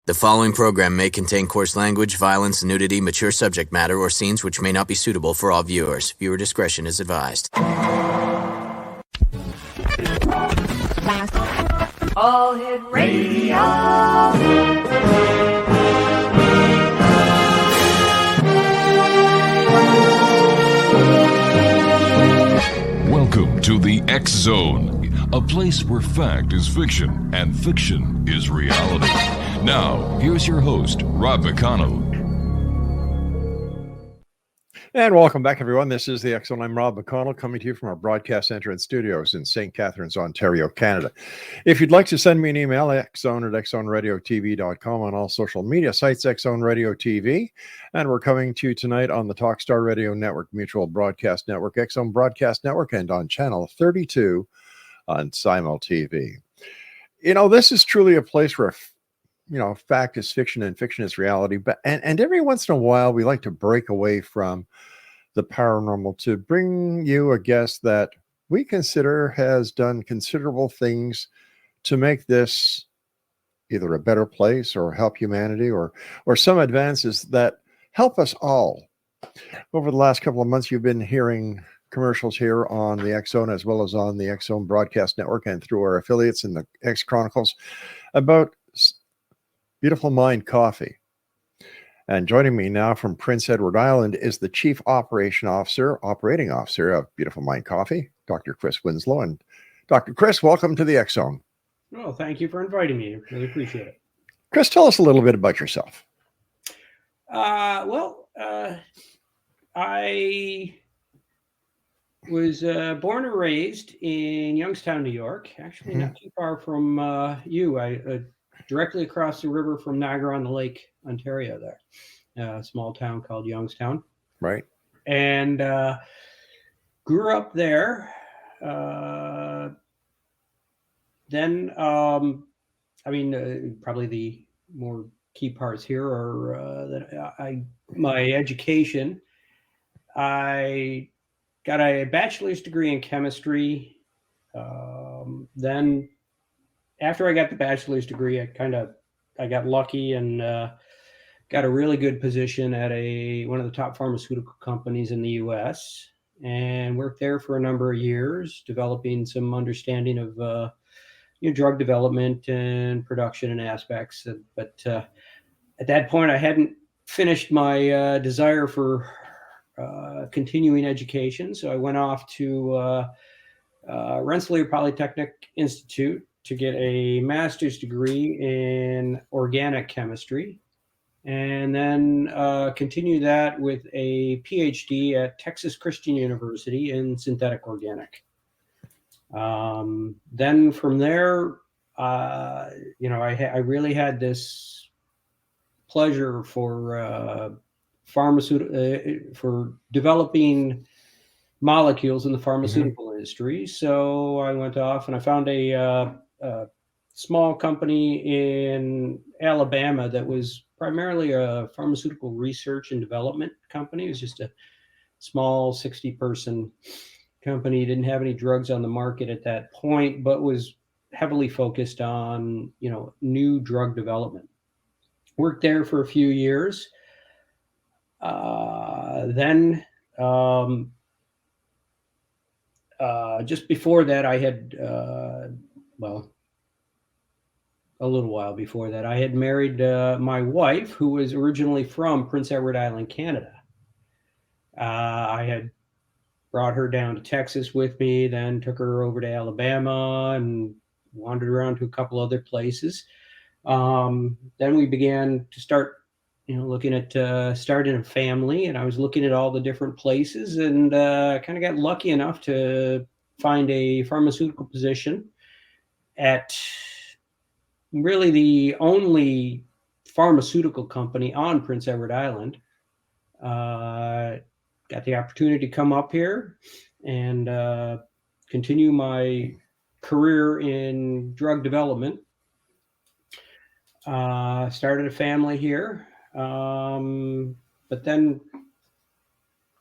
The following program may contain coarse language, violence, nudity, mature subject matter, or scenes which may not be suitable for all viewers. Viewer discretion is advised. All Hit Radio. Welcome to the X Zone, a place where fact is fiction and fiction is reality. Now, here's your host, Rob McConnell. And welcome back, everyone. This is the X Zone. I'm Rob McConnell, coming to you from our broadcast center and studios in St. Catharines, Ontario, Canada. If you'd like to send me an email, xzone@xzoneradiotv.com, on all social media sites, X Zone Radio TV. And we're coming to you tonight on the Talkstar Radio Network, Mutual Broadcast Network, X Zone Broadcast Network, and on channel 32 on Simul TV. You know, this is truly a place where fact is fiction and fiction is reality. But and every once in a while, we like to break away from the paranormal to bring you a guest that we consider has done considerable things to make this either a better place or help humanity or some advances that help us all. Over the last couple of months, you've been hearing commercials here on the X Zone as well as on the X Zone Broadcast Network and through our affiliates in the X Chronicles about Beautiful Mind Coffee. And joining me now from Prince Edward Island is the Chief Operating Officer of Beautiful Mind Coffee, Dr. Chris Winslow. And Dr. Chris, welcome to the X Zone. Well, thank you for inviting me. Really appreciate it. Chris, tell us a little bit about yourself. I was born and raised in Youngstown, New York, actually not too far from you. I directly across the river from Niagara-on-the-Lake, Ontario there. A small town called Youngstown. Right. And grew up there. Probably the more key parts here are that my education. I got a bachelor's degree in chemistry. Then after I got the bachelor's degree, I got lucky and got a really good position at one of the top pharmaceutical companies in the U.S. and worked there for a number of years, developing some understanding of drug development and production and aspects. But at that point, I hadn't finished my desire for continuing education, so I went off to Rensselaer Polytechnic Institute to get a master's degree in organic chemistry, and then continue that with a PH.D. at Texas Christian University in synthetic organic. Then from there, I really had this pleasure for for developing molecules in the pharmaceutical industry. So I went off and I found a small company in Alabama that was primarily a pharmaceutical research and development company. It was just a small 60-person company. Didn't have any drugs on the market at that point, but was heavily focused on, new drug development. Worked there for a few years. Just before that, I had, a little while before that, I had married my wife, who was originally from Prince Edward Island, Canada. I had brought her down to Texas with me, then took her over to Alabama and wandered around to a couple other places. Then we began to start looking at starting a family, and I was looking at all the different places and kind of got lucky enough to find a pharmaceutical position at really the only pharmaceutical company on Prince Edward Island. Got the opportunity to come up here and continue my career in drug development. Started a family here. But then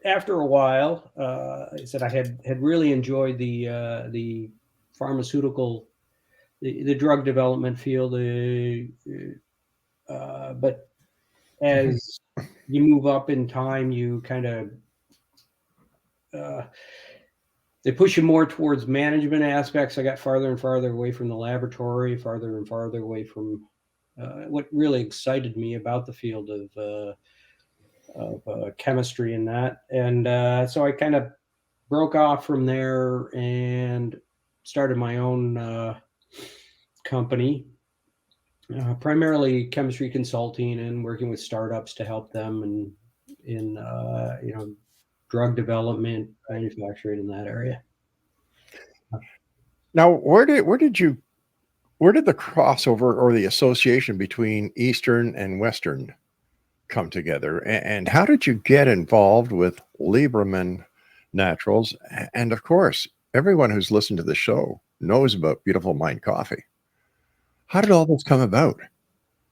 after a while, I said I had really enjoyed the pharmaceutical, the drug development field, But as you move up in time, you kind of they push you more towards management aspects. I got farther and farther away from the laboratory, farther and farther away from what really excited me about the field of chemistry and that. And so I kind of broke off from there and started my own company, primarily chemistry consulting and working with startups to help them in drug development, manufacturing in that area. Now, where did the crossover or the association between Eastern and Western come together? And how did you get involved with Lieberman Naturals? And of course, everyone who's listened to the show knows about Beautiful Mind Coffee. How did all this come about?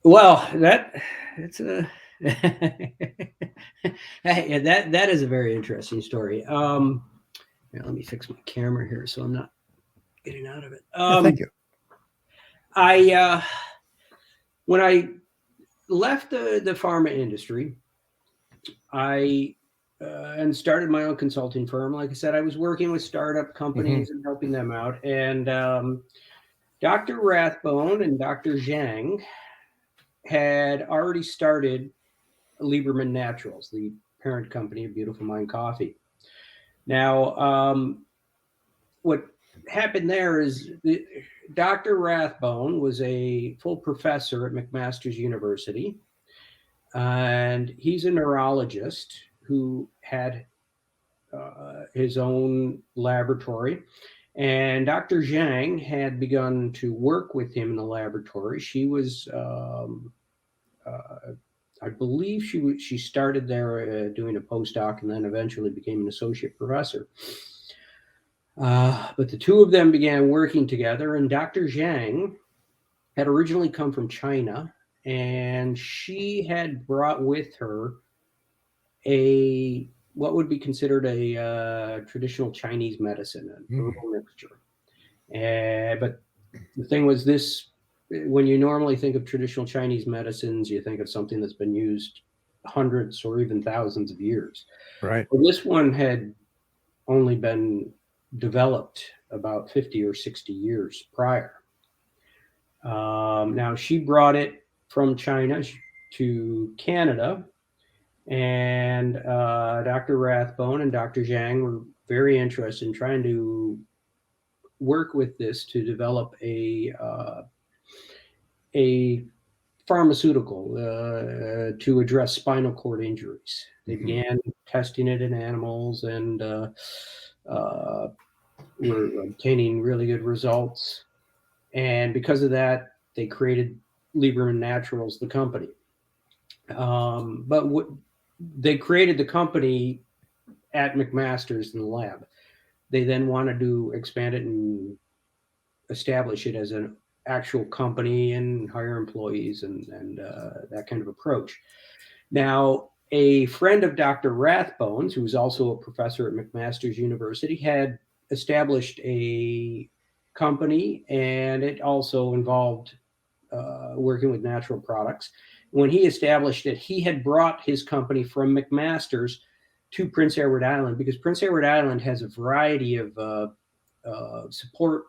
Well, it's a that is a very interesting story. Here, let me fix my camera here so I'm not getting out of it. Thank you. When I left the pharma industry, I and started my own consulting firm. Like I said, I was working with startup companies and helping them out. And Dr. Rathbone and Dr. Zhang had already started Lieberman Naturals, the parent company of Beautiful Mind Coffee. Now, what happened there is Dr. Rathbone was a full professor at McMaster's University, and he's a neurologist who had his own laboratory. And Dr. Zhang had begun to work with him in the laboratory. She was, I believe she started there doing a postdoc and then eventually became an associate professor. But the two of them began working together, and Dr. Zhang had originally come from China, and she had brought with her what would be considered a traditional Chinese medicine, an herbal mixture. But the thing was this, when you normally think of traditional Chinese medicines, you think of something that's been used hundreds or even thousands of years. Right. Well, this one had only been developed about 50 or 60 years prior. Now, she brought it from China to Canada, and Dr. Rathbone and Dr. Zhang were very interested in trying to work with this to develop a pharmaceutical to address spinal cord injuries. They began testing it in animals and were obtaining really good results. And because of that, they created Lieberman Naturals, the company. But they created the company at McMaster's in the lab. They then wanted to expand it and establish it as an actual company and hire employees and that kind of approach. Now, a friend of Dr. Rathbone's, who was also a professor at McMaster's University, had established a company, and it also involved working with natural products. When he established it, he had brought his company from McMaster's to Prince Edward Island, because Prince Edward Island has a variety of support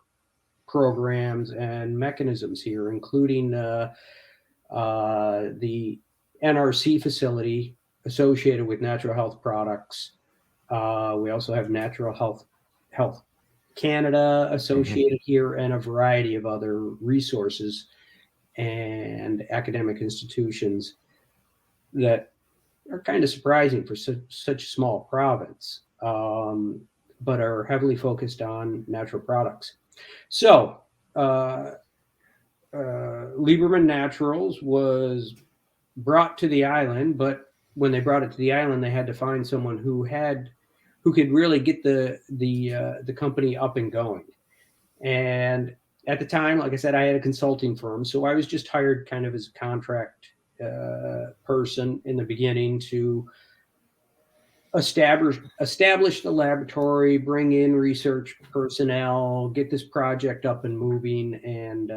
programs and mechanisms here, including the NRC facility associated with natural health products. We also have Natural Health Canada associated here, and a variety of other resources and academic institutions that are kind of surprising for such a small province, but are heavily focused on natural products. So Lieberman Naturals was brought to the island, but when they brought it to the island, they had to find someone who could really get the company up and going. And at the time, like I said, I had a consulting firm, so I was just hired kind of as a contract person in the beginning to establish the laboratory, bring in research personnel, get this project up and moving, and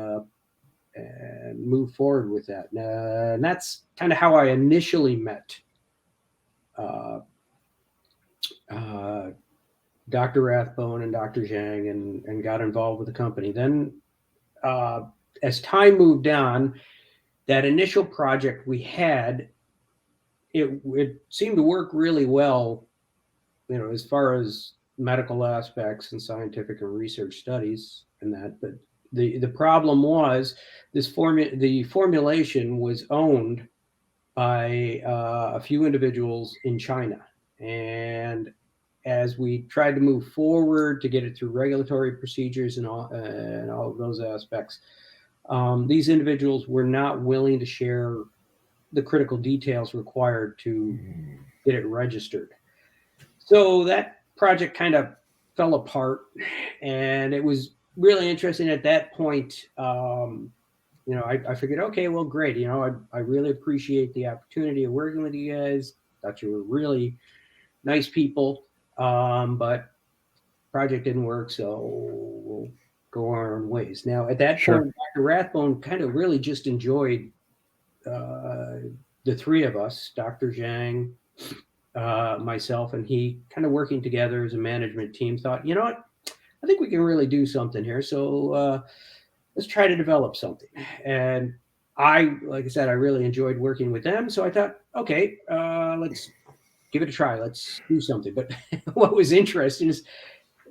and move forward with that. And that's kind of how I initially met Dr. Rathbone and Dr. Zhang and got involved with the company. Then as time moved on, that initial project we had, it seemed to work really well, as far as medical aspects and scientific and research studies and that. But the problem was the formulation was owned by a few individuals in China. And as we tried to move forward to get it through regulatory procedures and all of those aspects, these individuals were not willing to share the critical details required to get it registered. So that project kind of fell apart, and it was really interesting at that point. I figured, okay, well, great. I really appreciate the opportunity of working with you guys. Thought you were really nice people, but project didn't work, so we'll go our own ways. Now, at that point, Dr. Rathbone kind of really just enjoyed the three of us, Dr. Zhang, myself, and he, kind of working together as a management team. Thought, you know what, I think we can really do something here. So let's try to develop something. And like I said, I really enjoyed working with them. So I thought, okay, let's give it a try. Let's do something. But what was interesting is,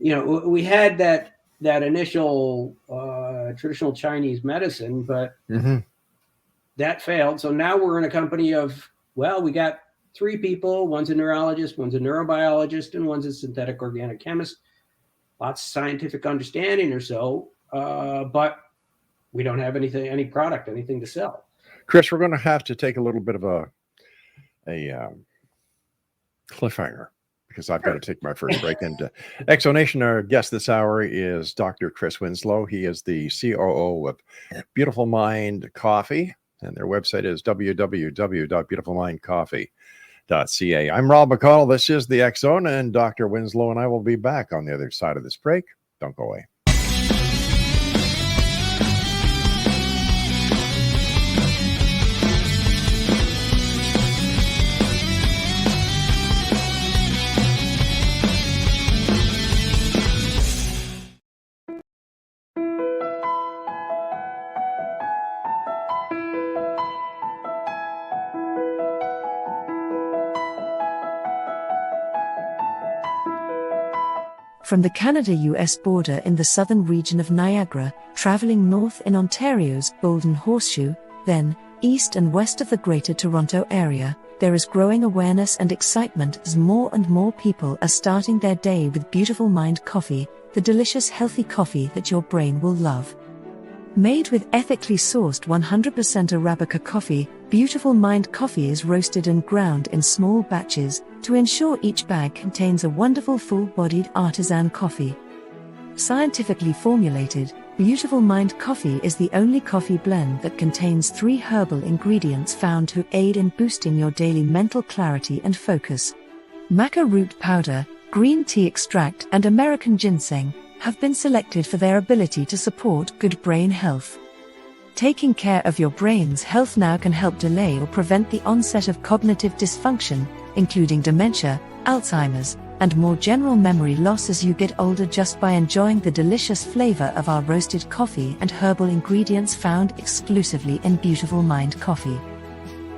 we had that initial traditional Chinese medicine, but that failed. So now we're in a company of, we got 3 people. One's a neurologist, one's a neurobiologist, and one's a synthetic organic chemist. Lots of scientific understanding or so, but we don't have any product, anything to sell. Chris, we're going to have to take a little bit of a cliffhanger, because I've got to take my first break. And Exonation, our guest this hour is Dr. Chris Winslow. He is the COO of Beautiful Mind Coffee, and their website is www.beautifulmindcoffee.ca. I'm Rob McConnell. This is the X Zone, and Dr. Winslow and I will be back on the other side of this break. Don't go away. From the Canada-US border in the southern region of Niagara, traveling north in Ontario's Golden Horseshoe, then east and west of the Greater Toronto Area, there is growing awareness and excitement as more and more people are starting their day with Beautiful Mind Coffee, the delicious healthy coffee that your brain will love. Made with ethically sourced 100% Arabica coffee, Beautiful Mind Coffee is roasted and ground in small batches to ensure each bag contains a wonderful full-bodied artisan coffee. Scientifically formulated, Beautiful Mind Coffee is the only coffee blend that contains 3 herbal ingredients found to aid in boosting your daily mental clarity and focus. Maca root powder, green tea extract, and American ginseng have been selected for their ability to support good brain health. Taking care of your brain's health now can help delay or prevent the onset of cognitive dysfunction, including dementia, Alzheimer's, and more general memory loss as you get older, just by enjoying the delicious flavor of our roasted coffee and herbal ingredients found exclusively in Beautiful Mind Coffee.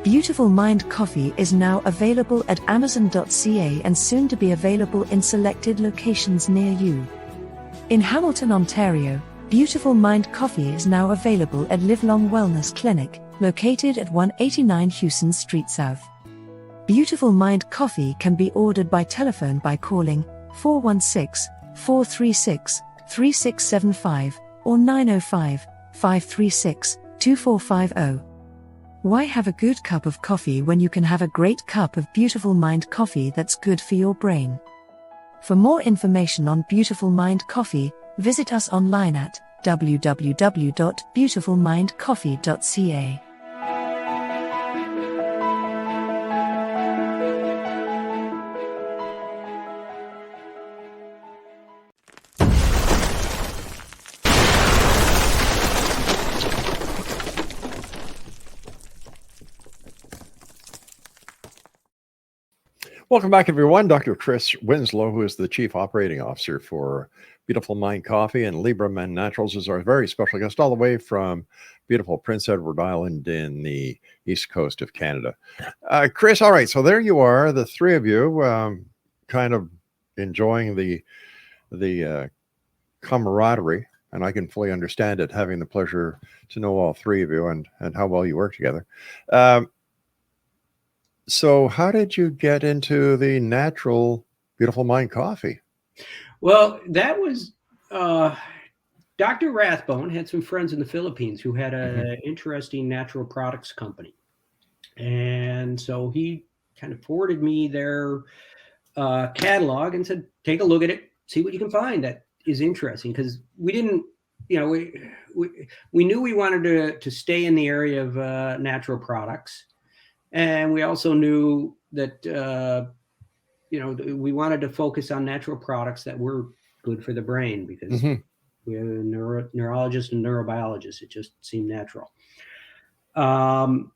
Beautiful Mind Coffee is now available at Amazon.ca and soon to be available in selected locations near you. In Hamilton, Ontario, Beautiful Mind Coffee is now available at Livelong Wellness Clinic, located at 189 Hewson Street South. Beautiful Mind Coffee can be ordered by telephone by calling 416-436-3675 or 905-536-2450. Why have a good cup of coffee when you can have a great cup of Beautiful Mind Coffee that's good for your brain? For more information on Beautiful Mind Coffee, visit us online at www.beautifulmindcoffee.ca. Welcome back, everyone. Dr. Chris Winslow, who is the Chief Operating Officer for Beautiful Mind Coffee, and Libra Men Naturals is our very special guest all the way from beautiful Prince Edward Island in the east coast of Canada. Chris, all right, so there you are, the three of you, kind of enjoying the camaraderie, and I can fully understand it, having the pleasure to know all three of you and how well you work together. So how did you get into the natural Beautiful Mind coffee? Well, that was Dr. Rathbone had some friends in the Philippines who had an interesting natural products company. And so he kind of forwarded me their catalog and said, take a look at it, see what you can find that is interesting. Because we didn't, we knew we wanted to stay in the area of natural products. And we also knew that, we wanted to focus on natural products that were good for the brain, because we're neurologists and neurobiologists. It just seemed natural. And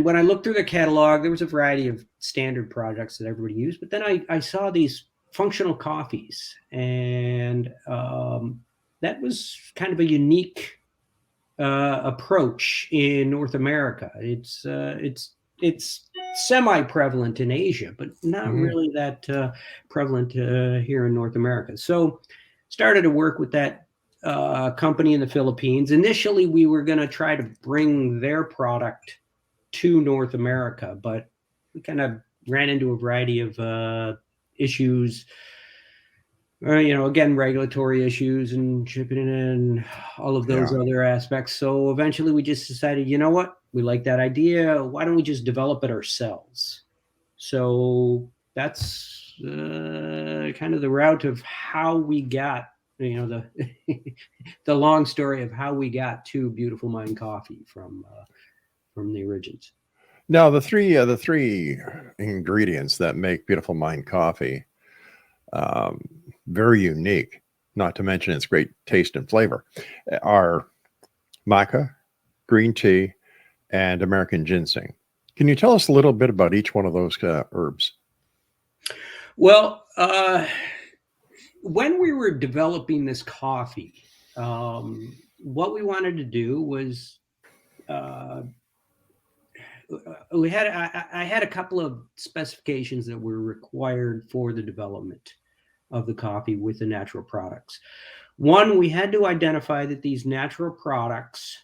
when I looked through the catalog, there was a variety of standard products that everybody used. But then I saw these functional coffees, and that was kind of a unique approach in North America. It's semi-prevalent in Asia, but not really that prevalent here in North America. So started to work with that company in the Philippines. Initially, we were going to try to bring their product to North America, but we kind of ran into a variety of issues. Again, regulatory issues and shipping it and all of those other aspects. So eventually we just decided, you know what? We like that idea. Why don't we just develop it ourselves? So that's kind of the route of how we got, the the long story of how we got to Beautiful Mind Coffee from the origins. Now, the three ingredients that make Beautiful Mind Coffee very unique, not to mention its great taste and flavor, are maca, green tea, and American ginseng. Can you tell us a little bit about each one of those herbs? Well, when we were developing this coffee, what we wanted to do was I had a couple of specifications that were required for the development of the coffee with the natural products. One, we had to identify that these natural products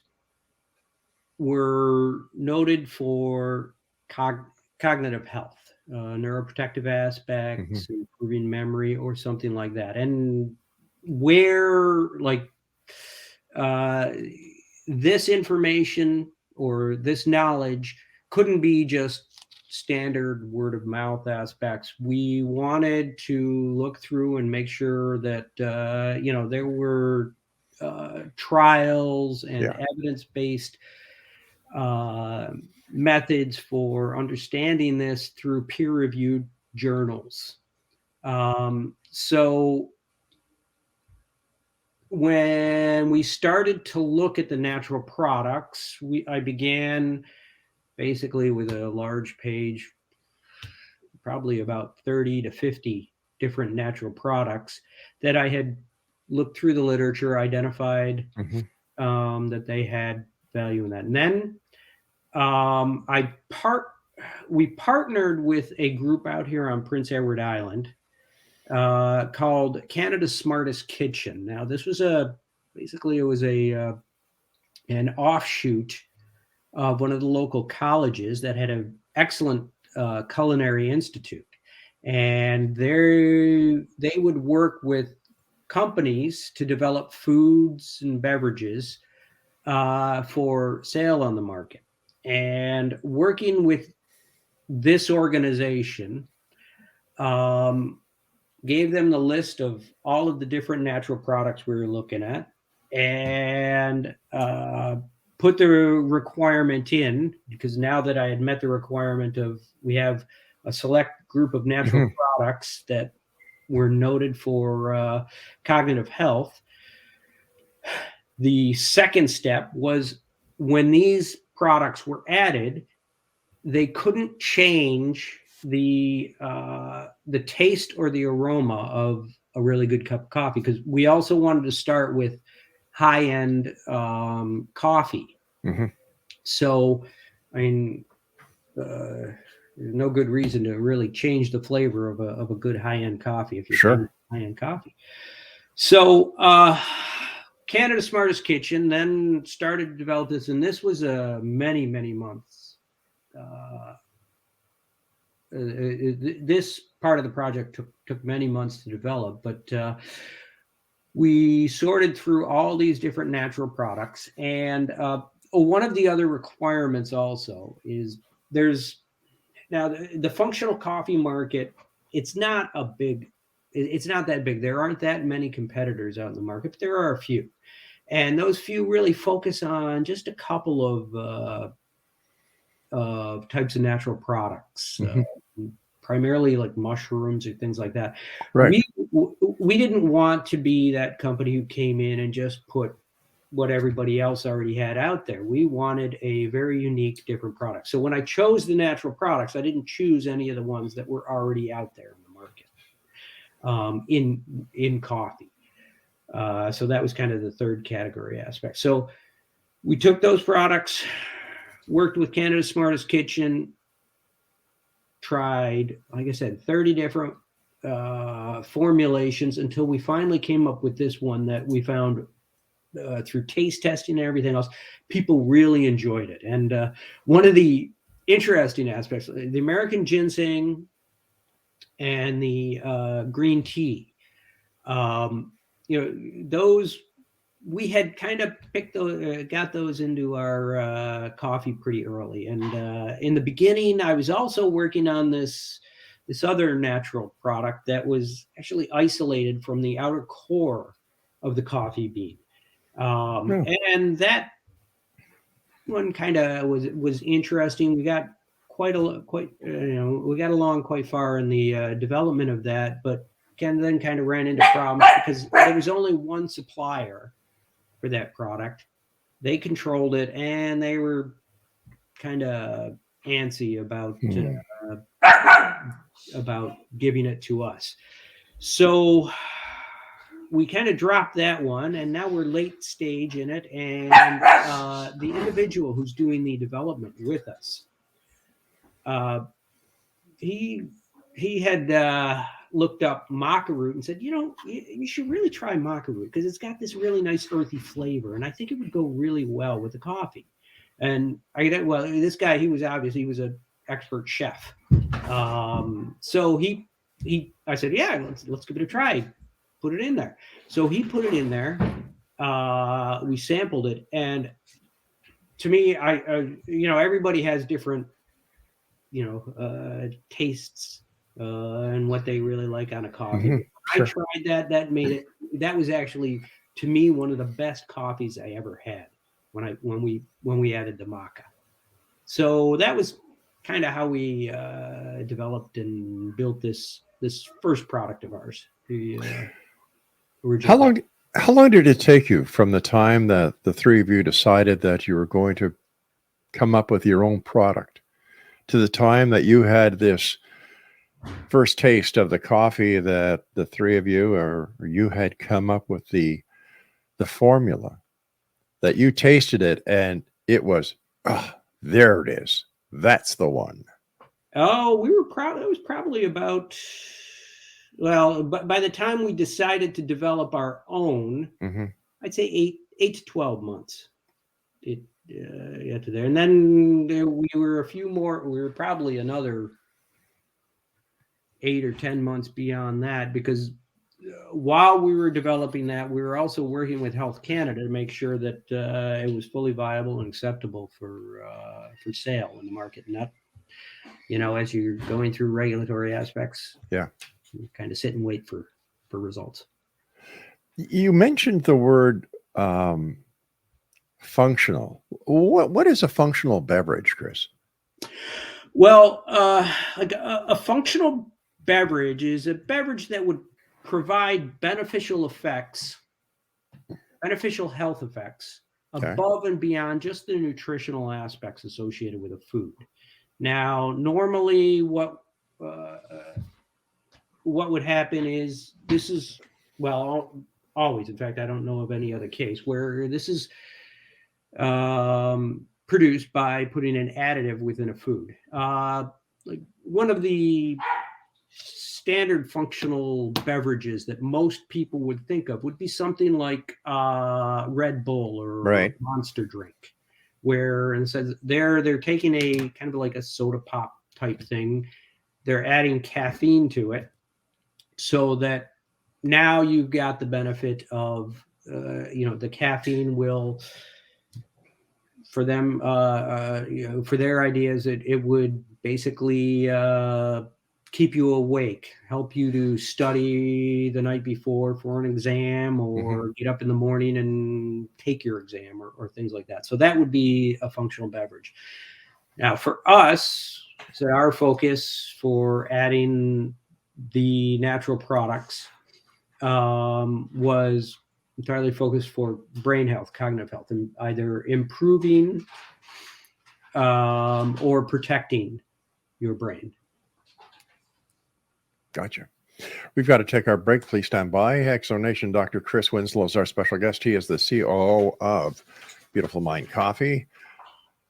were noted for cognitive health, neuroprotective aspects, improving memory, or something like that. And where this information or this knowledge couldn't be just standard word of mouth aspects. We wanted to look through and make sure that there were trials and evidence-based methods for understanding this through peer-reviewed journals. So when we started to look at the natural products, I began basically with a large page, probably about 30 to 50 different natural products that I had looked through the literature, identified that they had value in that. And then we partnered with a group out here on Prince Edward Island called Canada's Smartest Kitchen. Now, this was an offshoot of one of the local colleges that had an excellent culinary institute, and they would work with companies to develop foods and beverages for sale on the market. And working with this organization gave them the list of all of the different natural products we were looking at, and put the requirement in, because now that I had met the requirement of, we have a select group of natural products that were noted for cognitive health. The second step was, when these products were added, they couldn't change the taste or the aroma of a really good cup of coffee, because we also wanted to start with high-end coffee. Mm-hmm. So, I mean, there's no good reason to really change the flavor of a good high-end coffee if you're Sure. high-end coffee. So, Canada's Smartest Kitchen then started to develop this, and this was many months. This part of the project took many months to develop, but we sorted through all these different natural products. And one of the other requirements also is now the functional coffee market. It's not that big. There aren't that many competitors out in the market, but there are a few. And those few really focus on just a couple of types of natural products, primarily like mushrooms or things like that. Right. We didn't want to be that company who came in and just put what everybody else already had out there. We wanted a very unique, different product. So when I chose the natural products, I didn't choose any of the ones that were already out there in the market in coffee. So that was kind of the third category aspect. So we took those products, worked with Canada's Smartest Kitchen, tried, like I said, 30 different formulations until we finally came up with this one that we found through taste testing and everything else. People really enjoyed it. And one of the interesting aspects, the American ginseng and the green tea, those we had kind of got those into our coffee pretty early. And in the beginning, I was also working on this other natural product that was actually isolated from the outer core of the coffee bean. And that one kind of was interesting. We got we got along quite far in the development of that, but then kind of ran into problems because there was only one supplier for that product. They controlled it, and they were kind of antsy about giving it to us. So we kind of dropped that one, and now we're late stage in it. And the individual who's doing the development with us, he had looked up maca root and said, you should really try maca root because it's got this really nice earthy flavor, and I think it would go really well with the coffee. And this guy, he was an expert chef. So I said, yeah, let's give it a try. Put it in there. So he put it in there. We sampled it, and to me, everybody has different, tastes and what they really like on a coffee. Sure. I tried that. That was actually, to me, one of the best coffees I ever had when we added the maca. So that was kind of how we developed and built this first product of ours. How long did it take you from the time that the three of you decided that you were going to come up with your own product to the time that you had this first taste of the coffee that the three of you or you had come up with the formula, that you tasted it and it was, there it is. That's the one. Oh, we were proud. It was probably about, but by the time we decided to develop our own, I'd say 8 to 12 months. It got to there. And then we were a few more, we were probably another 8 or 10 months beyond that, because while we were developing that, we were also working with Health Canada to make sure that it was fully viable and acceptable for sale in the market. And that, as you're going through regulatory aspects, you kind of sit and wait for results. You mentioned the word functional. What is a functional beverage, Chris? Well, like a functional beverage is a beverage that would provide beneficial health effects above and beyond just the nutritional aspects associated with a food. Now, normally what what would happen is this is, well, always, in fact, I don't know of any other case where this is produced by putting an additive within a food. Like one of the standard functional beverages that most people would think of would be something like Red Bull or Right. Monster drink, where instead they're taking a kind of like a soda pop type thing, they're adding caffeine to it, so that now you've got the benefit of the caffeine will, for them, for their ideas, it would basically keep you awake, help you to study the night before for an exam, or get up in the morning and take your exam, or things like that. So that would be a functional beverage. Now, for us, so our focus for adding the natural products was entirely focused for brain health, cognitive health, and either improving or protecting your brain. Gotcha. We've got to take our break. Please stand by. Exonation Dr. Chris Winslow is our special guest. He is the COO of Beautiful Mind Coffee.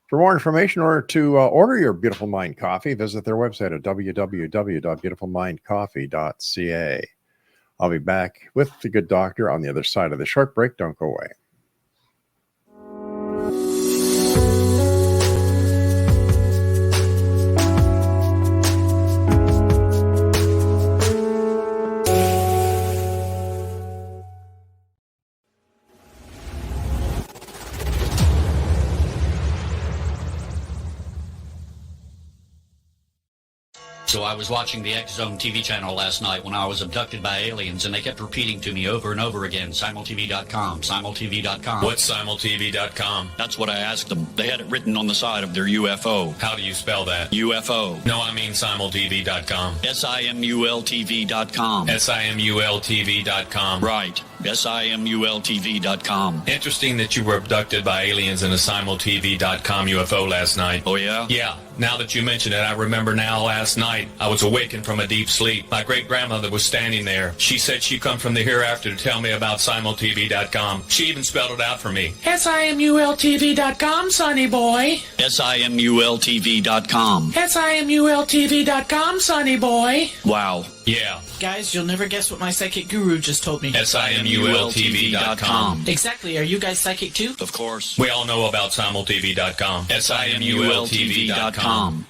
For more information or to order your Beautiful Mind coffee, visit their website at www.beautifulmindcoffee.ca. I'll be back with the good doctor on the other side of the short break. Don't go away. So I was watching the X Zone TV channel last night when I was abducted by aliens, and they kept repeating to me over and over again, simultv.com, simultv.com. What's simultv.com? That's what I asked them. They had it written on the side of their UFO. How do you spell that? UFO. No, I mean simultv.com. simultv.com. simultv.com. Right. simultv.com. Interesting that you were abducted by aliens in a simultv.com UFO last night. Oh, yeah? Yeah. Now that you mention it, I remember now last night I was awakened from a deep sleep. My great-grandmother was standing there. She said she'd come from the hereafter to tell me about simultv.com. She even spelled it out for me. simultv.com, sonny boy. simultv.com. simultv.com, sonny boy. Wow. Yeah. Guys, you'll never guess what my psychic guru just told me. simultv.com. Exactly. Are you guys psychic too? Of course. We all know about simultv.com. simultv.com.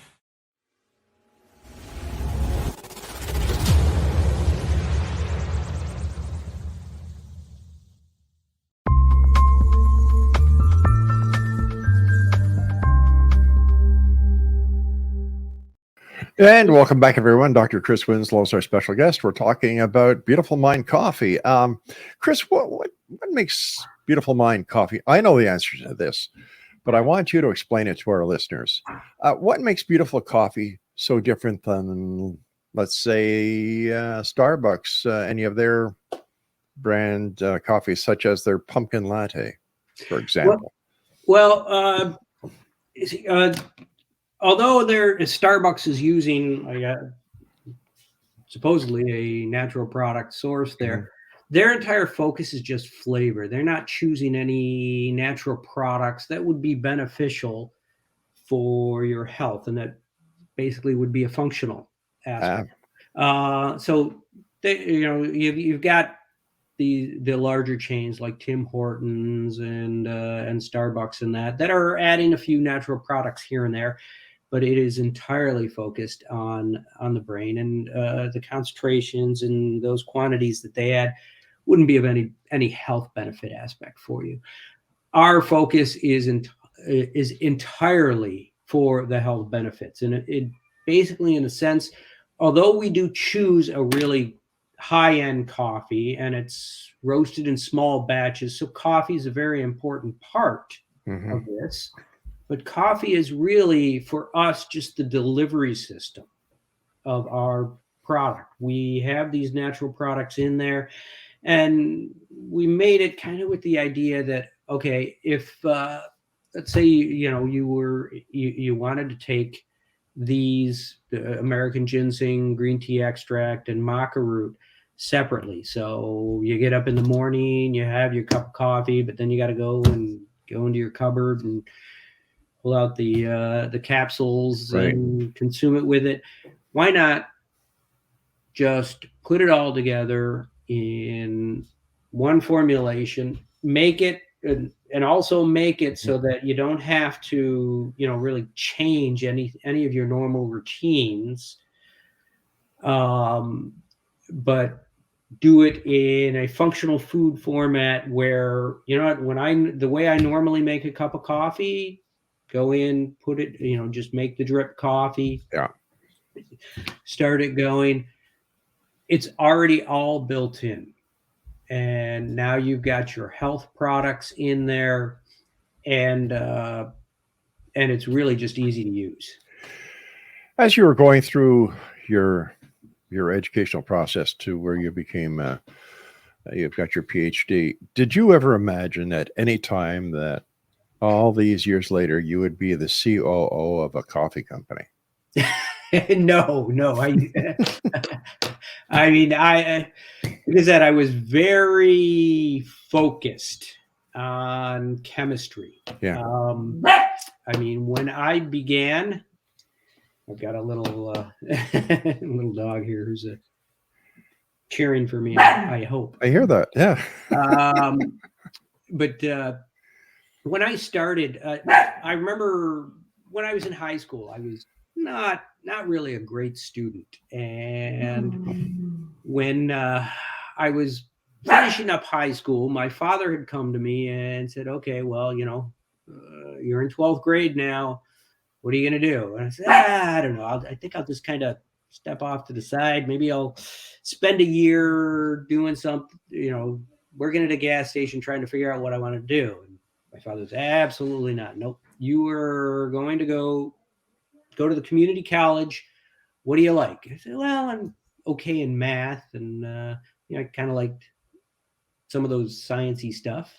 And welcome back, everyone. Dr. Chris Winslow is our special guest. We're talking about Beautiful Mind Coffee. Chris, what makes Beautiful Mind Coffee? I know the answer to this, but I want you to explain it to our listeners. What makes Beautiful Coffee so different than, let's say, Starbucks, any of their brand coffees, such as their pumpkin latte, for example? Well, although Starbucks is using supposedly a natural product source there, their entire focus is just flavor. They're not choosing any natural products that would be beneficial for your health, and that basically would be a functional aspect. So you've got the larger chains like Tim Hortons and Starbucks and that are adding a few natural products here and there, but it is entirely focused on the brain, and the concentrations and those quantities that they add wouldn't be of any health benefit aspect for you. Our focus is entirely for the health benefits, and it basically, in a sense, although we do choose a really high-end coffee and it's roasted in small batches, so coffee is a very important part of this. But coffee is really, for us, just the delivery system of our product. We have these natural products in there, and we made it kind of with the idea that, okay, if let's say you wanted to take these American ginseng, green tea extract, and maca root separately. So you get up in the morning, you have your cup of coffee, but then you got to go into your cupboard and pull out the capsules and consume it with it. Why not just put it all together in one formulation, make it and also make it so that you don't have to, really change any of your normal routines, but do it in a functional food format where, the way I normally make a cup of coffee, go in, put it, just make the drip coffee, start it going. It's already all built in. And now you've got your health products in there, and it's really just easy to use. As you were going through your educational process to where you became, you've got your PhD, did you ever imagine at any time that all these years later you would be the COO of a coffee company? No. I mean, like I said, I was very focused on chemistry. Yeah. I mean, when I began, I've got a little little dog here who's cheering for me. I hope. I hear that. Yeah. But when I started, I remember when I was in high school, I was not really a great student. And when I was finishing up high school, my father had come to me and said, okay, well, you're in 12th grade now. What are you going to do? And I said, I don't know. I think I'll just kind of step off to the side. Maybe I'll spend a year doing something, working at a gas station, trying to figure out what I want to do. And my father said, absolutely not. Nope. You are going to go to the community college. What do you like? I said, well, I'm okay in math. And, I kind of liked some of those sciencey stuff.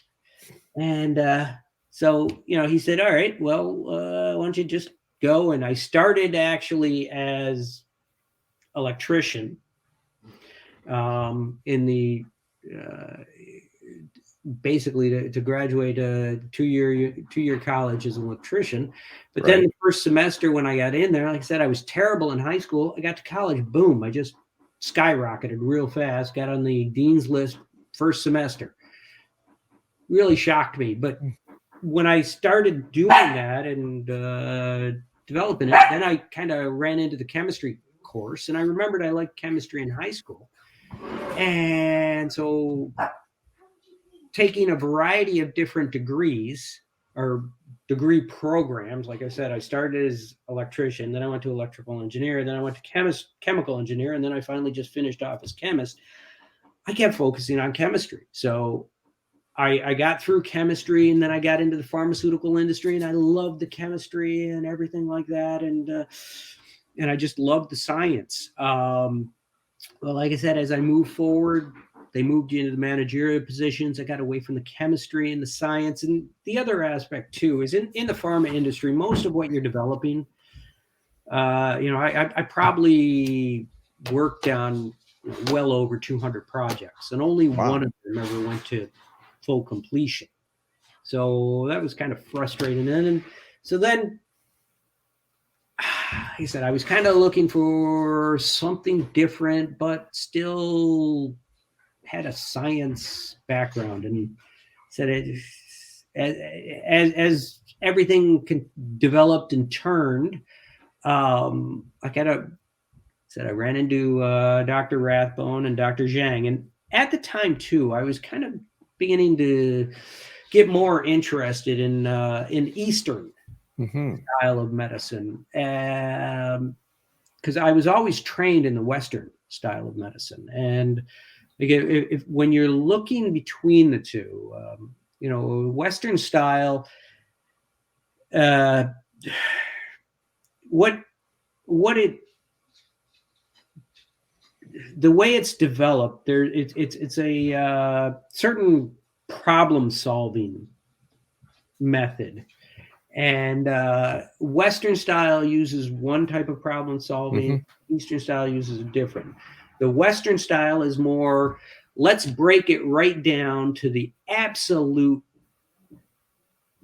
And so, he said, all right, well, why don't you just go? And I started actually as electrician in the basically to graduate a two-year college as an electrician. But then the first semester when I got in there, like I said, I was terrible in high school. I got to college, boom, I just skyrocketed real fast, got on the dean's list first semester. Really shocked me. But when I started doing that and developing it, then I kind of ran into the chemistry course. And I remembered I liked chemistry in high school. And so taking a variety of different degrees or degree programs, like I said, I started as electrician, then I went to electrical engineer, then I went to chemical engineer, and then I finally just finished off as chemist. I kept focusing on chemistry. So I got through chemistry, and then I got into the pharmaceutical industry, and I loved the chemistry and everything like that. And I just loved the science. Well, like I said, as I moved forward, they moved you into the managerial positions. I got away from the chemistry and the science. And the other aspect, too, is in the pharma industry, most of what you're developing, I probably worked on well over 200 projects, and only one of them ever went to full completion. So that was kind of frustrating. And so then, like I said, I was kind of looking for something different, but still had a science background. And said as everything developed and turned, I kind of said I ran into Dr. Rathbone and Dr. Zhang. And at the time, too, I was kind of beginning to get more interested in Eastern style of medicine, because I was always trained in the Western style of medicine. And if when you're looking between the two, Western style, the way it's developed, it's a certain problem solving method And Western style uses one type of problem solving. Eastern style uses a different. The Western style is more, let's break it right down to the absolute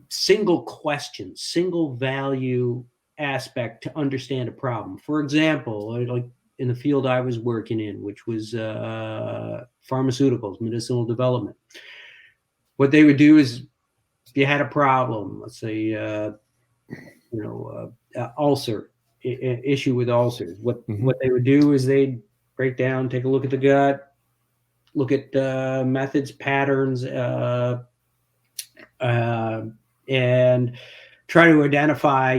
single question, single value aspect to understand a problem. For example, like in the field I was working in, which was pharmaceuticals, medicinal development. What they would do is, if you had a problem, let's say, ulcer, issue with ulcers, what they would do is they'd break down, take a look at the gut, look at methods, patterns, and try to identify,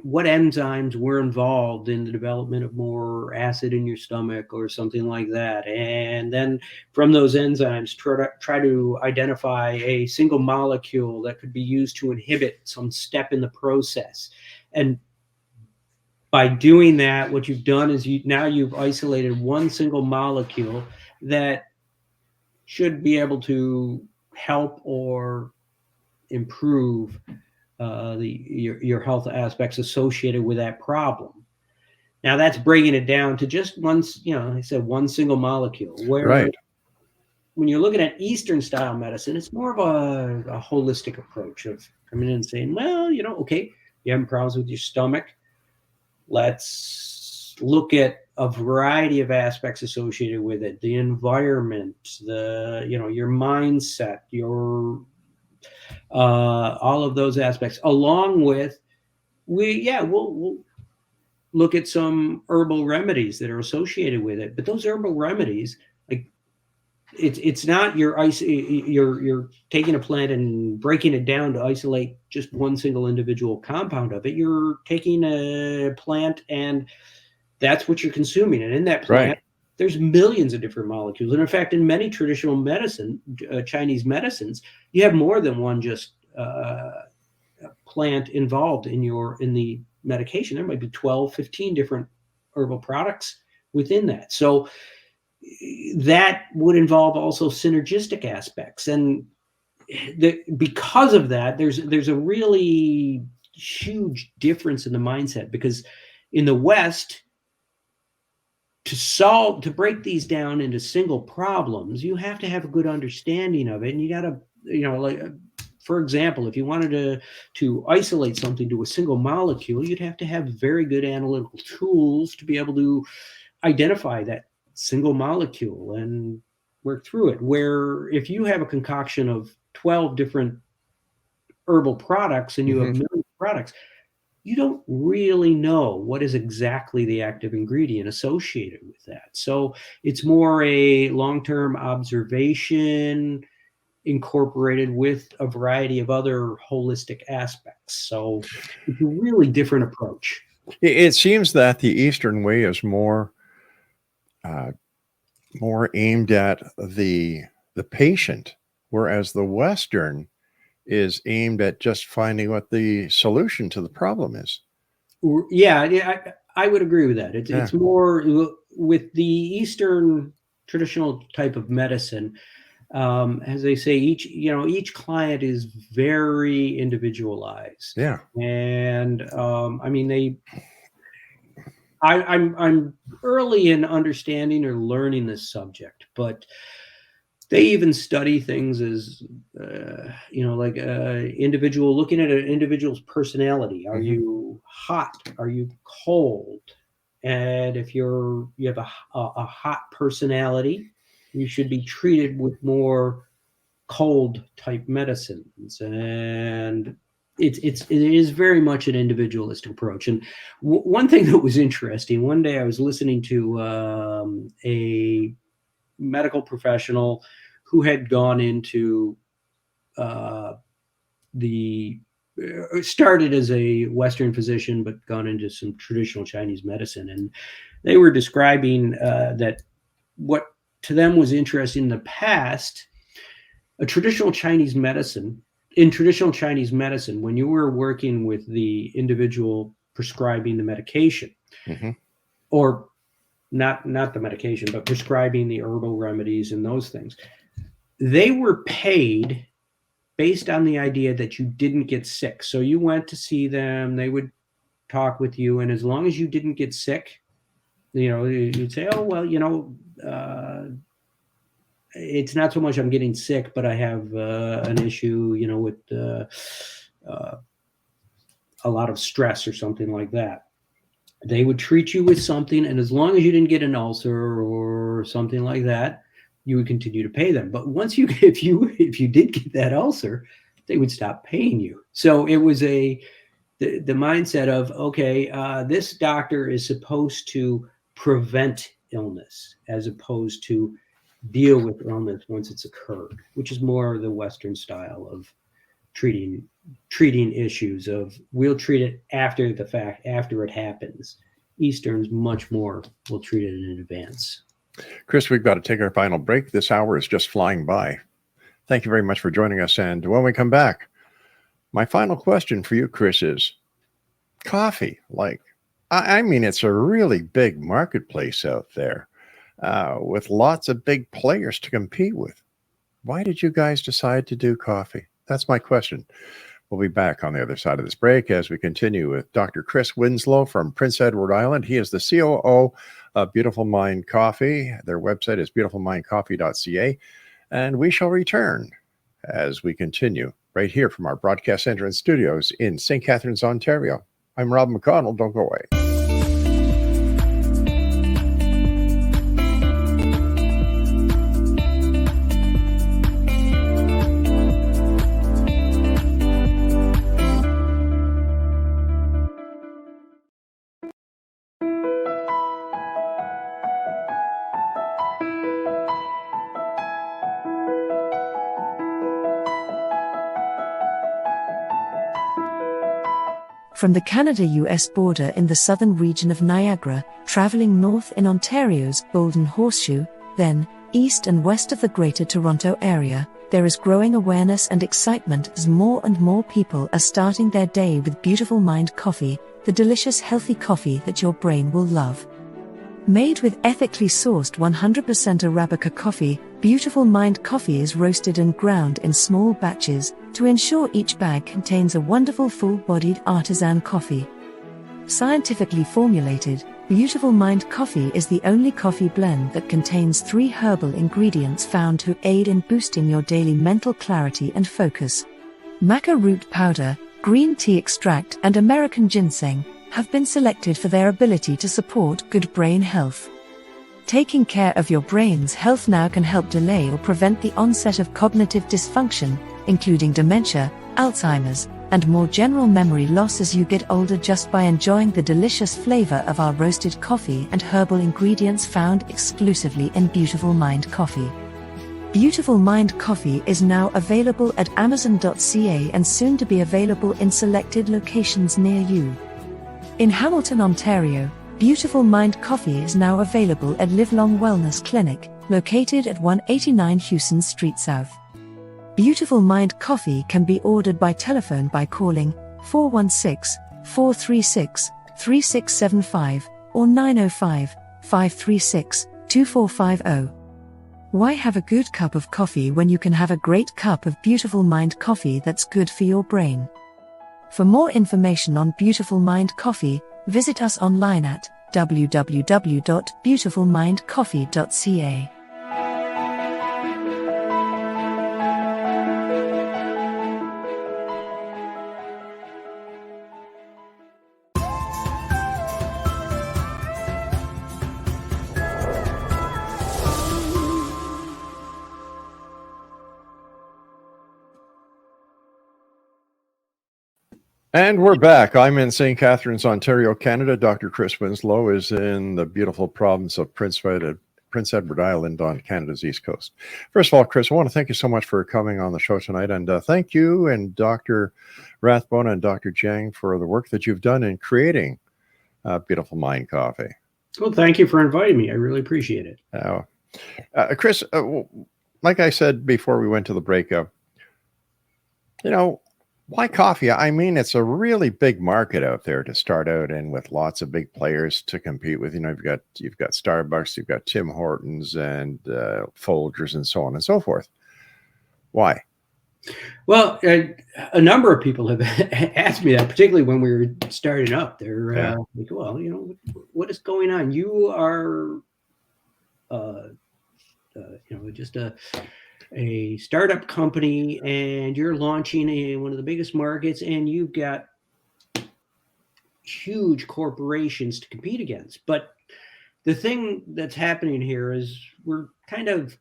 what enzymes were involved in the development of more acid in your stomach or something like that. And then from those enzymes, try to identify a single molecule that could be used to inhibit some step in the process. And by doing that, what you've done is you've isolated one single molecule that should be able to help or improve your health aspects associated with that problem. Now that's breaking it down to just one single molecule. Where when you're looking at Eastern style medicine, it's more of a holistic approach of coming in and saying, well, okay, you having problems with your stomach. Let's look at a variety of aspects associated with it: the environment, your mindset, your all of those aspects, along with we'll look at some herbal remedies that are associated with it. But those herbal remedies, like it's not you're taking a plant and breaking it down to isolate just one single individual compound of it. You're taking a plant and that's what you're consuming, and in that plant there's millions of different molecules. And in fact, in many traditional medicine, Chinese medicines, you have more than one just plant involved in the medication. There might be 12, 15 different herbal products within that. So that would involve also synergistic aspects. And because of that, there's a really huge difference in the mindset, because in the West, to break these down into single problems, you have to have a good understanding of it. And you got to, for example, if you wanted to isolate something to a single molecule, you'd have to have very good analytical tools to be able to identify that single molecule and work through it. Where if you have a concoction of 12 different herbal products and you have millions of products, you don't really know what is exactly the active ingredient associated with that. So it's more a long-term observation incorporated with a variety of other holistic aspects. So it's a really different approach. It seems that the Eastern way is more aimed at the patient, whereas the Western is aimed at just finding what the solution to the problem is. Yeah, I would agree with that. It's more with the Eastern traditional type of medicine. As they say, each client is very individualized. Yeah, and I'm early in understanding or learning this subject, but they even study things as, individual, looking at an individual's personality. Are you hot? Are you cold? And if you have a hot personality, you should be treated with more cold type medicines. And it is very much an individualistic approach. And one thing that was interesting, one day I was listening to a medical professional who had gone into started as a Western physician, but gone into some traditional Chinese medicine. And they were describing that what to them was interesting in the past, in traditional Chinese medicine, when you were working with the individual prescribing the medication, or not the medication, but prescribing the herbal remedies and those things, they were paid based on the idea that you didn't get sick. So you went to see them, they would talk with you, and as long as you didn't get sick, you'd say, oh, well, it's not so much I'm getting sick, but I have an issue, with a lot of stress or something like that. They would treat you with something, and as long as you didn't get an ulcer or something like that, you would continue to pay them. But if you did get that ulcer, they would stop paying you. So it was the mindset of, okay, this doctor is supposed to prevent illness as opposed to deal with illness once it's occurred, which is more the Western style of treating issues. Of we'll treat it after the fact, after it happens. Easterns much more will treat it in advance. Chris, we've got to take our final break. This hour is just flying by. Thank you very much for joining us. And when we come back, my final question for you, Chris, is coffee. I mean, it's a really big marketplace out there with lots of big players to compete with. Why did you guys decide to do coffee? That's my question. We'll be back on the other side of this break as we continue with Dr. Chris Winslow from Prince Edward Island. He is the COO of Beautiful Mind Coffee. Their website is beautifulmindcoffee.ca. And we shall return as we continue right here from our broadcast center and studios in St. Catharines, Ontario. I'm Rob McConnell. Don't go away. From the Canada-US border in the southern region of Niagara, traveling north in Ontario's Golden Horseshoe, then east and west of the Greater Toronto Area, there is growing awareness and excitement as more and more people are starting their day with Beautiful Mind Coffee, the delicious healthy coffee that your brain will love. Made with ethically sourced 100% Arabica coffee, Beautiful Mind Coffee is roasted and ground in small batches to ensure each bag contains a wonderful full-bodied artisan coffee. Scientifically formulated, Beautiful Mind Coffee is the only coffee blend that contains 3 herbal ingredients found to aid in boosting your daily mental clarity and focus. Maca root powder, green tea extract, and American ginseng have been selected for their ability to support good brain health. Taking care of your brain's health now can help delay or prevent the onset of cognitive dysfunction, including dementia, Alzheimer's, and more general memory loss as you get older just by enjoying the delicious flavor of our roasted coffee and herbal ingredients found exclusively in Beautiful Mind Coffee. Beautiful Mind Coffee is now available at Amazon.ca and soon to be available in selected locations near you. In Hamilton, Ontario, Beautiful Mind Coffee is now available at Livelong Wellness Clinic, located at 189 Hewson Street South. Beautiful Mind Coffee can be ordered by telephone by calling 416-436-3675 or 905-536-2450. Why have a good cup of coffee when you can have a great cup of Beautiful Mind Coffee that's good for your brain? For more information on Beautiful Mind Coffee, visit us online at www.beautifulmindcoffee.ca. And we're back. I'm in St. Catharines, Ontario, Canada. Dr. Chris Winslow is in the beautiful province of Prince Edward Island on Canada's East Coast. First of all, Chris, I want to thank you so much for coming on the show tonight. And thank you and Dr. Rathbone and Dr. Jang for the work that you've done in creating Beautiful Mind Coffee. Well, thank you for inviting me. I really appreciate it. Chris, like I said before we went to the breakup, why coffee? I mean, it's a really big market out there to start out in with lots of big players to compete with. You've got Starbucks, you've got Tim Hortons and Folgers and so on and so forth. Why? Well, a number of people have asked me that, particularly when we were starting up. They're like, well, what is going on? You are, just a startup company, and you're launching in one of the biggest markets, and you've got huge corporations to compete against. But the thing that's happening here is we're kind of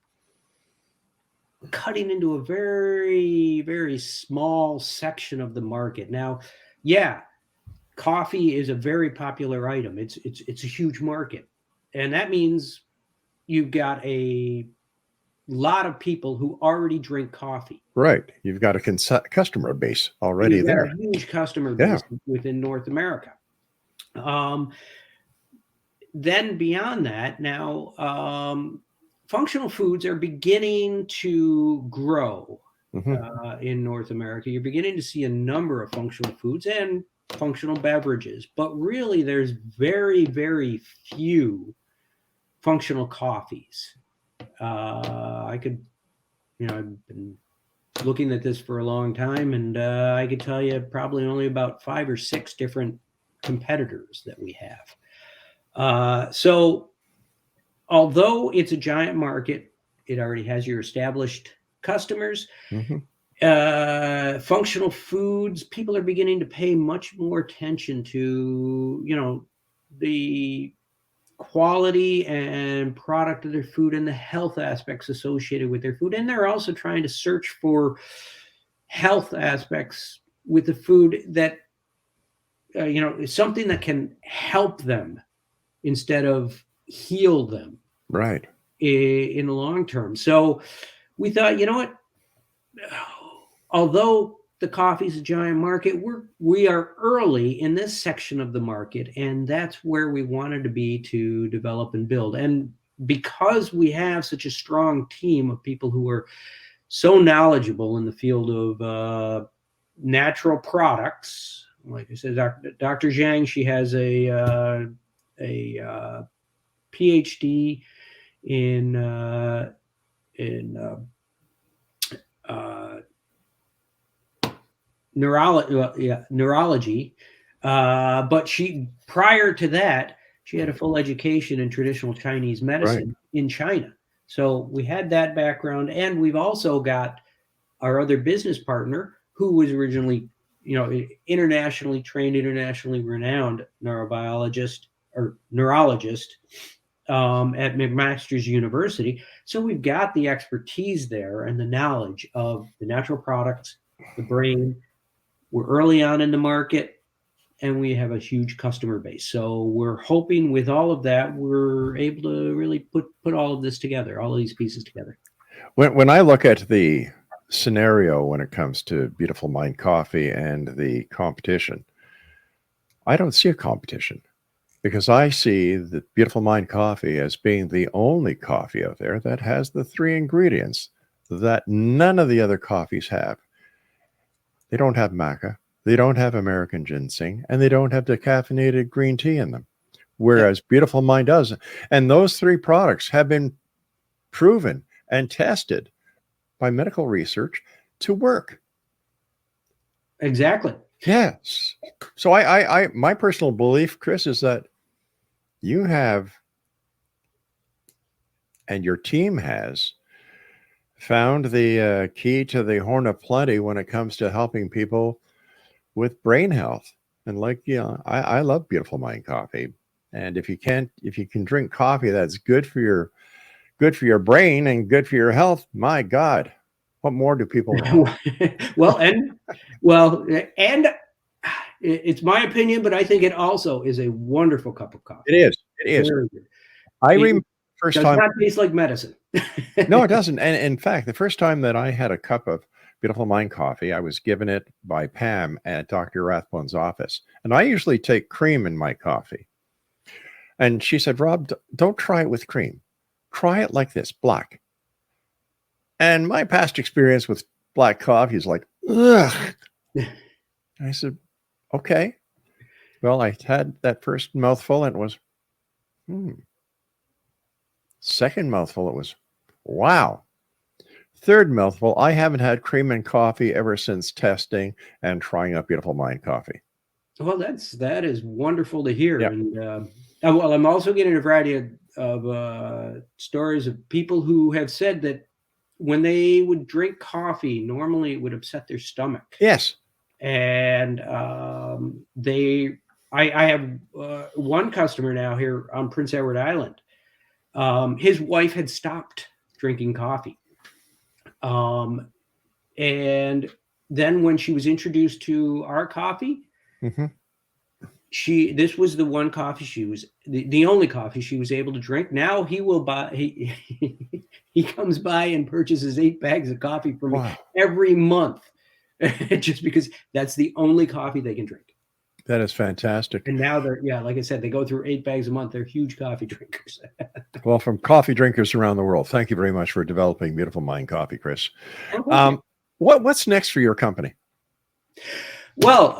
cutting into a very, very small section of the market. Now, yeah, coffee is a very popular item. It's a huge market. And that means you've got a lot of people who already drink coffee. Right. You've got a customer base already there. A huge customer base within North America. Then beyond that, now functional foods are beginning to grow in North America. You're beginning to see a number of functional foods and functional beverages, but really there's very, very few functional coffees. I've been looking at this for a long time, and I could tell you probably only about 5 or 6 different competitors that we have. So although it's a giant market, it already has your established customers. Functional foods, people are beginning to pay much more attention to, the quality and product of their food and the health aspects associated with their food. And they're also trying to search for health aspects with the food that, is something that can help them instead of heal them. Right. In the long term. So we thought, although the coffee is a giant market, we are early in this section of the market, and that's where we wanted to be to develop and build. And because we have such a strong team of people who are so knowledgeable in the field of natural products, like I said, Dr. Zhang, she has a PH.D. in neurology, but prior to that, she had a full education in traditional Chinese medicine in China. So we had that background, and we've also got our other business partner who was originally, internationally trained, internationally renowned neurologist at McMaster's University. So we've got the expertise there and the knowledge of the natural products, the brain. We're early on in the market, and we have a huge customer base. So we're hoping with all of that, we're able to really put all of this together, all of these pieces together. When I look at the scenario when it comes to Beautiful Mind Coffee and the competition, I don't see a competition, because I see the Beautiful Mind Coffee as being the only coffee out there that has the 3 ingredients that none of the other coffees have. They don't have maca, they don't have American ginseng, and they don't have decaffeinated green tea in them, whereas Beautiful Mind does. And those 3 products have been proven and tested by medical research to work. Exactly. Yes. So I my personal belief, Chris, is that you have, and your team has, found the key to the horn of plenty when it comes to helping people with brain health. And I love Beautiful Mind Coffee. And if you can drink coffee that's good for your brain and good for your health, my God, what more do people want? and it's my opinion, but I think it also is a wonderful cup of coffee. It is. I remember the first time. It does not taste like medicine. No, it doesn't. And in fact, the first time that I had a cup of Beautiful Mind Coffee, I was given it by Pam at Dr. Rathbone's office. And I usually take cream in my coffee. And she said, Rob, don't try it with cream. Try it like this, black. And my past experience with black coffee is like, ugh. I said, okay. Well, I had that first mouthful and it was, Second mouthful, it was, wow. Third mouthful, I haven't had cream and coffee ever since testing and trying out Beautiful Mind coffee. Well, that is wonderful to hear. Yeah. And well, I'm also getting a variety of stories of people who have said that when they would drink coffee, normally it would upset their stomach. Yes. And I have one customer now here on Prince Edward Island. His wife had stopped drinking coffee. And then when she was introduced to our coffee, this was the one coffee she was the only coffee she was able to drink. Now he will buy he comes by and purchases 8 bags of coffee for me every month just because that's the only coffee they can drink. That is fantastic. And now they're, like I said, they go through 8 bags a month. They're huge coffee drinkers. Well, from coffee drinkers around the world, thank you very much for developing Beautiful Mind coffee, Chris. What's next for your company? Well,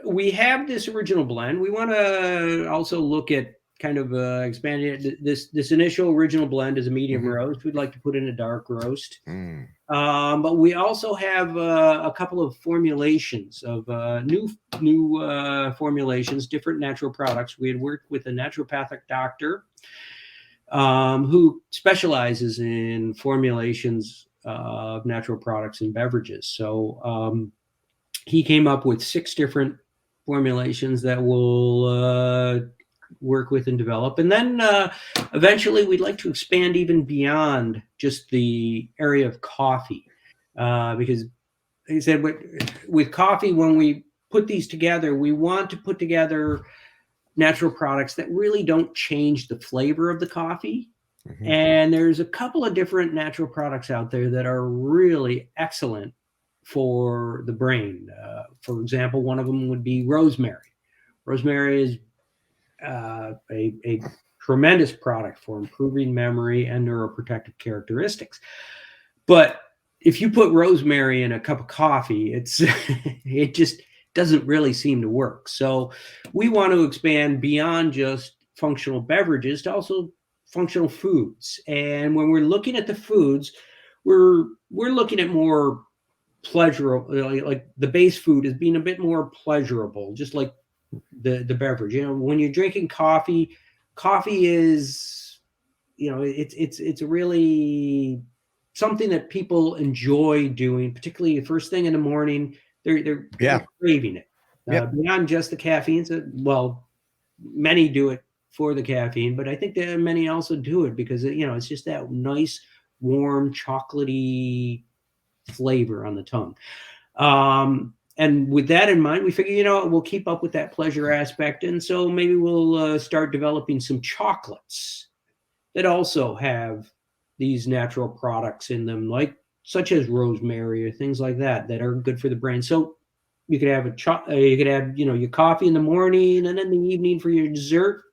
we have this original blend. We want to also look at kind of expanding it. This initial original blend is a medium roast. We'd like to put in a dark roast. But we also have a couple of formulations of new formulations, different natural products. We had worked with a naturopathic doctor who specializes in formulations of natural products and beverages. So he came up with 6 different formulations that we'll work with and develop. And then eventually we'd like to expand even beyond just the area of coffee. Because like I said, with coffee, when we put these together, we want to put together natural products that really don't change the flavor of the coffee. And there's a couple of different natural products out there that are really excellent for the brain. For example, one of them would be rosemary. Rosemary is a tremendous product for improving memory and neuroprotective characteristics. But if you put rosemary in a cup of coffee, it just doesn't really seem to work. So we want to expand beyond just functional beverages to also functional foods. And when we're looking at the foods, we're looking at more pleasurable, like the base food is being a bit more pleasurable, just like the beverage. When you're drinking coffee is, it's really something that people enjoy doing, particularly the first thing in the morning. They're craving it. Beyond just the caffeine. So, well, many do it for the caffeine, but I think that many also do it because it's just that nice, warm, chocolatey flavor on the tongue. And with that in mind, we figure, we'll keep up with that pleasure aspect. And so maybe we'll start developing some chocolates that also have these natural products in them, such as rosemary or things like that are good for the brain. So you could have your coffee in the morning, and in the evening for your dessert,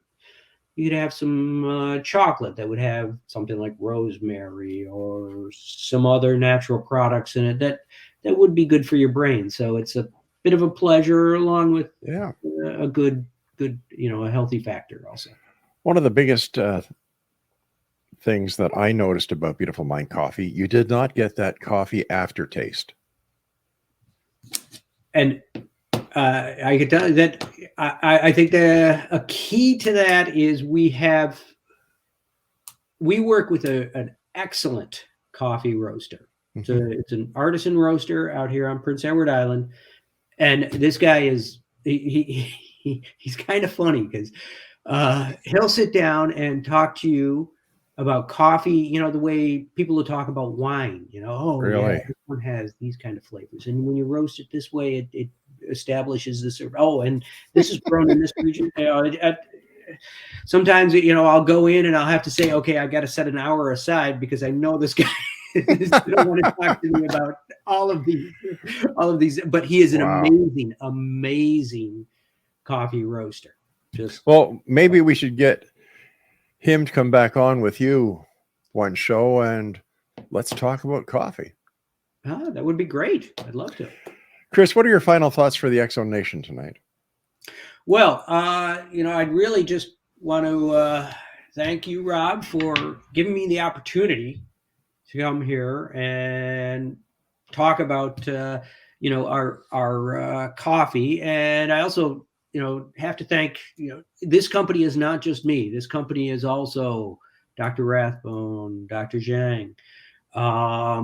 you could have some chocolate that would have something like rosemary or some other natural products in it that would be good for your brain. So it's a bit of a pleasure along with a good, a healthy factor also. One of the biggest things that I noticed about Beautiful Mind coffee, you did not get that coffee aftertaste. And I could tell you that I think a key to that is we work with an excellent coffee roaster. It's an artisan roaster out here on Prince Edward Island, and this guy is he's kind of funny because he'll sit down and talk to you about coffee, the way people will talk about wine. Really? Yeah, this one has these kind of flavors, and when you roast it this way, it establishes this. And this is grown in this region. Sometimes I'll go in and I'll have to say, okay, I got to set an hour aside because I know this guy don't want to talk to me about all of these. But he is an amazing coffee roaster. Well, maybe we should get him to come back on with you one show and let's talk about coffee. That would be great. I'd love to. Chris, what are your final thoughts for the X-Zone Nation tonight? Well, I'd really just want to thank you, Rob, for giving me the opportunity to come here and talk about our coffee. And I also have to thank this company is not just me. This company is also Dr. Rathbone, Dr. Zhang.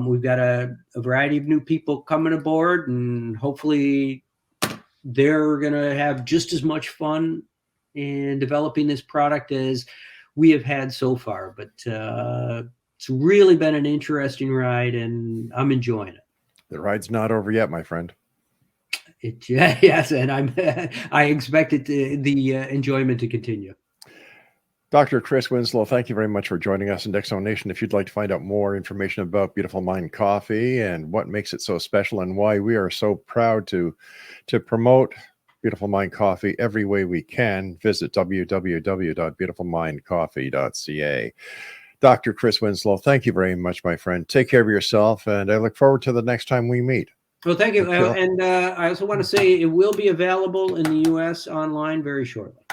We've got a variety of new people coming aboard, and hopefully they're going to have just as much fun in developing this product as we have had so far. But it's really been an interesting ride, and I'm enjoying it. The ride's not over yet, my friend. Yes, and I expect the enjoyment to continue. Dr. Chris Winslow, thank you very much for joining us in X Zone Nation. If you'd like to find out more information about Beautiful Mind Coffee and what makes it so special and why we are so proud to promote Beautiful Mind Coffee every way we can, visit www.beautifulmindcoffee.ca. Dr. Chris Winslow, thank you very much, my friend. Take care of yourself, and I look forward to the next time we meet. Well, thank you. And I also want to say it will be available in the U.S. online very shortly.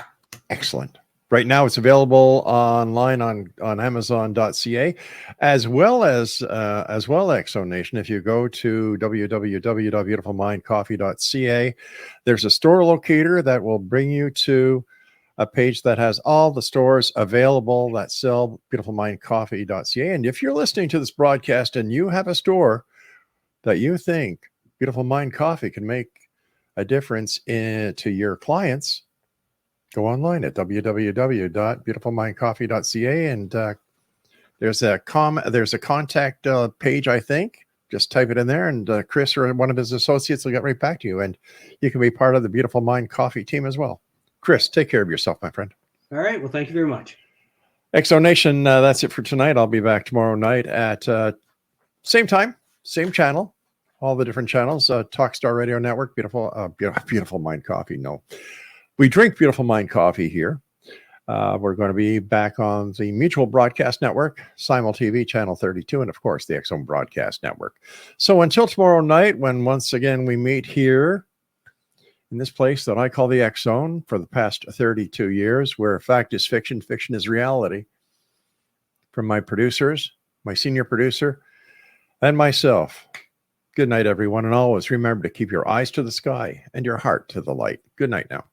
Excellent. Right now, it's available online on Amazon.ca, as well as X Zone Nation. If you go to www.beautifulmindcoffee.ca, there's a store locator that will bring you to a page that has all the stores available that sell beautifulmindcoffee.ca. And if you're listening to this broadcast and you have a store that you think Beautiful Mind Coffee can make a difference to your clients, go online at www.beautifulmindcoffee.ca, and there's a contact page, I think. Just type it in there, and Chris or one of his associates will get right back to you, and you can be part of the Beautiful Mind Coffee team as well. Chris, take care of yourself, my friend. All right. Well, thank you very much. X Zone Nation, that's it for tonight. I'll be back tomorrow night at same time, same channel, all the different channels. Talkstar Radio Network, Beautiful Mind Coffee. No. We drink Beautiful Mind Coffee here. We're going to be back on the Mutual Broadcast Network, Simul TV, Channel 32, and, of course, the X Zone Broadcast Network. So until tomorrow night, when once again we meet here in this place that I call the X Zone for the past 32 years, where fact is fiction, fiction is reality, from my producers, my senior producer, and myself. Good night, everyone, and always remember to keep your eyes to the sky and your heart to the light. Good night now.